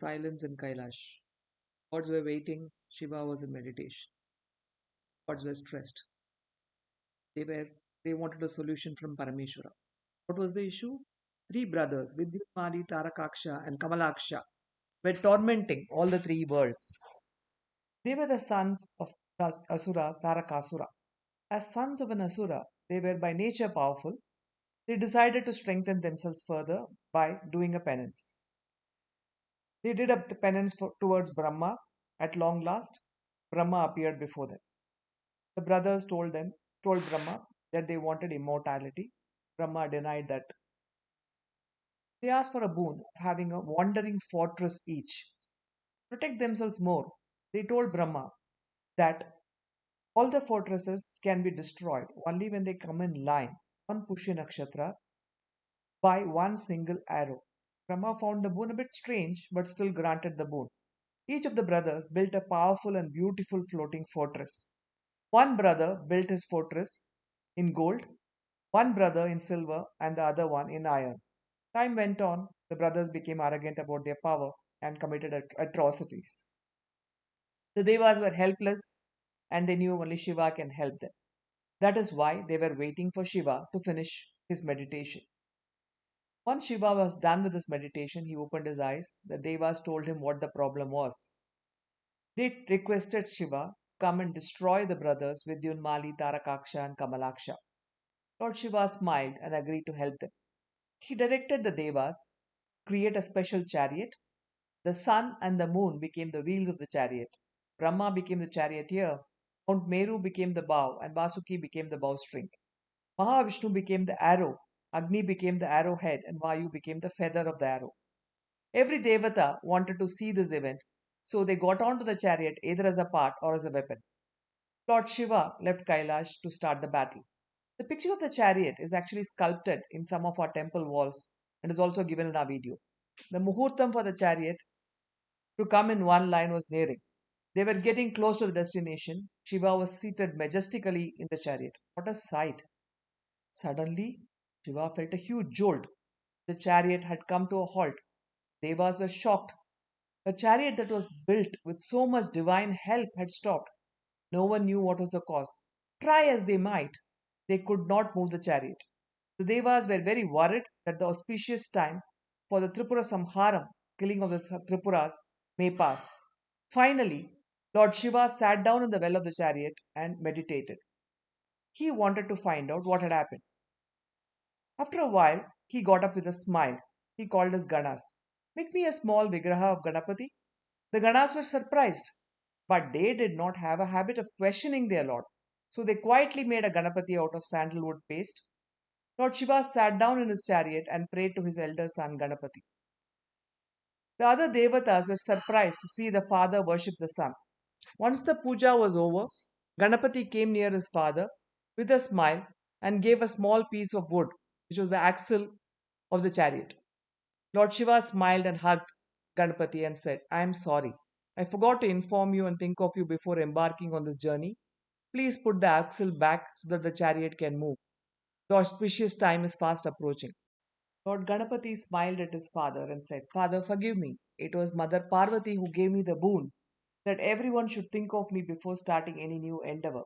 silence in Kailash. Gods were waiting, Shiva was in meditation. Gods were stressed. They were they wanted a solution from Parameshwara. What was the issue? Three brothers, Vidyutmali, Tarakaksha, and Kamalaksha, were tormenting all the three worlds. They were the sons of Asura Tarakasura. As sons of an Asura, they were by nature powerful. They decided to strengthen themselves further by doing a penance. They did up the penance towards Brahma. At long last, Brahma appeared before them. The brothers told Brahma that they wanted immortality. Brahma denied that. They asked for a boon of having a wandering fortress each. To protect themselves more, they told Brahma that all the fortresses can be destroyed only when they come in line, one Pushya Nakshatra, by one single arrow. Brahma found the boon a bit strange, but still granted the boon. Each of the brothers built a powerful and beautiful floating fortress. One brother built his fortress in gold, one brother in silver, and the other one in iron. Time went on, the brothers became arrogant about their power and committed atrocities. The Devas were helpless and they knew only Shiva can help them. That is why they were waiting for Shiva to finish his meditation. Once Shiva was done with his meditation, he opened his eyes. The Devas told him what the problem was. They requested Shiva come and destroy the brothers Vidyunmali, Tarakaksha, and Kamalaksha. Lord Shiva smiled and agreed to help them. He directed the Devas to create a special chariot. The sun and the moon became the wheels of the chariot. Brahma became the charioteer. Mount Meru became the bow, and Vasuki became the bowstring. Mahavishnu became the arrow. Agni became the arrowhead, and Vayu became the feather of the arrow. Every Devata wanted to see this event, so they got onto the chariot either as a part or as a weapon. Lord Shiva left Kailash to start the battle. The picture of the chariot is actually sculpted in some of our temple walls and is also given in our video. The muhurtam for the chariot to come in one line was nearing. They were getting close to the destination. Shiva was seated majestically in the chariot. What a sight! Suddenly, Shiva felt a huge jolt. The chariot had come to a halt. Devas were shocked. A chariot that was built with so much divine help had stopped. No one knew what was the cause. Try as they might, they could not move the chariot. The Devas were very worried that the auspicious time for the Tripura Samhaaram, killing of the Tripuras, may pass. Finally, Lord Shiva sat down in the well of the chariot and meditated. He wanted to find out what had happened. After a while, he got up with a smile. He called his Ganas. Make me a small Vigraha of Ganapati. The Ganas were surprised, but they did not have a habit of questioning their lord. So they quietly made a Ganapati out of sandalwood paste. Lord Shiva sat down in his chariot and prayed to his elder son Ganapati. The other Devatas were surprised to see the father worship the son. Once the puja was over, Ganapati came near his father with a smile and gave a small piece of wood, which was the axle of the chariot. Lord Shiva smiled and hugged Ganapati and said, I am sorry. I forgot to inform you and think of you before embarking on this journey. Please put the axle back so that the chariot can move. The auspicious time is fast approaching. Lord Ganapati smiled at his father and said, Father, forgive me. It was Mother Parvati who gave me the boon that everyone should think of me before starting any new endeavor.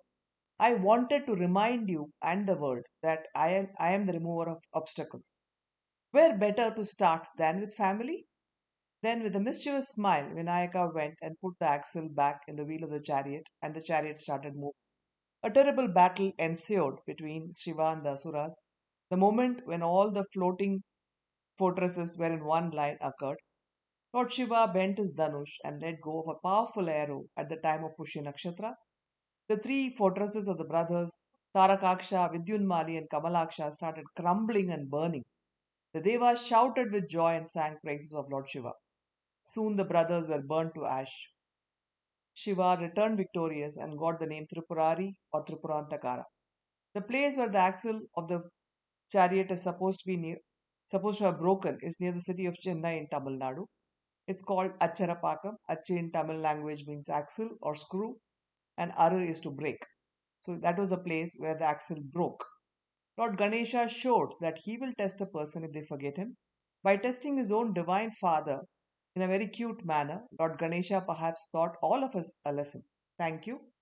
I wanted to remind you and the world that I am the remover of obstacles. Where better to start than with family? Then, with a mischievous smile, Vinayaka went and put the axle back in the wheel of the chariot, and the chariot started moving. A terrible battle ensued between Shiva and the Asuras. The moment when all the floating fortresses were in one line occurred. Lord Shiva bent his Dhanush and let go of a powerful arrow at the time of Pushya Nakshatra. The three fortresses of the brothers, Tarakaksha, Vidyunmali, and Kamalaksha, started crumbling and burning. The Devas shouted with joy and sang praises of Lord Shiva. Soon the brothers were burnt to ash. Shiva returned victorious and got the name Tripurari or Tripurantakara. The place where the axle of the chariot is supposed to have broken is near the city of Chennai in Tamil Nadu. It's called Acharapakam. Achi in Tamil language means axle or screw, and Aru is to break. So that was the place where the axle broke. Lord Ganesha showed that he will test a person if they forget him. By testing his own divine father, In a very cute manner, Lord Ganesha perhaps taught all of us a lesson. Thank you.